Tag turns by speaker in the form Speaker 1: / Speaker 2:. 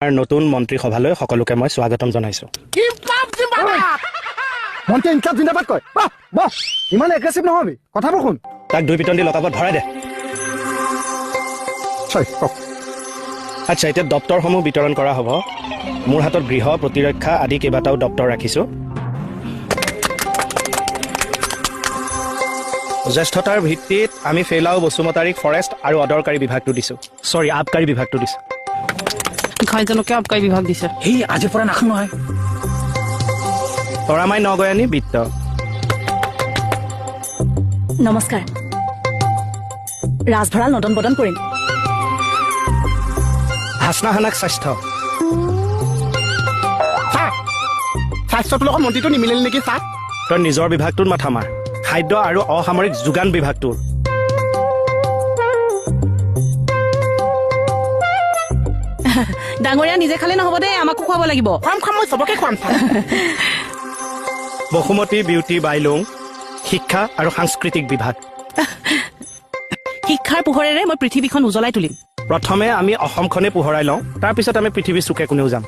Speaker 1: আৰু নতুন মন্ত্ৰীসভালৈ সকলোকে মই স্বাগতম জনাইছো।
Speaker 2: মন্ত্ৰী ইনচাৰ্জ জিন্দাবাদ কয়। বাহ বাহ, ইমান এগ্ৰেছিভ নহবি, কথাবোৰ শুন।
Speaker 1: তাক 2 পিটন দি লকাপত ভৰাই দে। আচ্ছা, এতিয়া দপ্তৰসমূহ বিতৰণ কৰা হ'ব। মোৰ হাতত গৃহ, প্ৰতিৰক্ষা আদি কেইবাটাও দপ্তৰ ৰাখিছো। জ্যেষ্ঠতাৰ ভিত্তিত আমি ফেলাও বসুমতাৰীক ফৰেষ্ট আৰু অদৰকাৰী বিভাগটো দিছো। চৰি, আবকাৰী বিভাগটো দিছো।
Speaker 3: ঘাইজনকে আবকাৰী বিভাগ দিছে।
Speaker 4: সেই আজিৰ পৰা নাখাওঁ নহয়।
Speaker 1: তৰামাই নগয়ানী বিত্ত।
Speaker 5: নমস্কাৰ। ৰাজভঁৰাল নদন বদন কৰিম।
Speaker 1: হাসনাহানাক স্বাস্থ্য।
Speaker 2: স্বাস্থ্যটোৰ লগত মন্ত্ৰীটো নিমিলিল নেকি ছাৰ?
Speaker 1: তই নিজৰ বিভাগটোত মাথা মাৰ। খাদ্য আৰু অসামৰিক যোগান বিভাগটোৰ।
Speaker 3: ডাঙৰীয়া নিজে খালে নহ'ব দেই, আমাকো খুৱাব লাগিব।
Speaker 2: খুৱাম মই চবকে খুৱাম ছাৰ।
Speaker 1: বসুমতী বিউটি বাইলুং শিক্ষা আৰু সাংস্কৃতিক বিভাগ।
Speaker 3: শিক্ষাৰ পোহৰেৰে মই পৃথিৱীখন উজ্বলাই তুলিম।
Speaker 1: প্ৰথমে আমি অসমখনে পোহৰাই লওঁ, তাৰপিছত আমি পৃথিৱীৰ চুকে কোনেও যাম।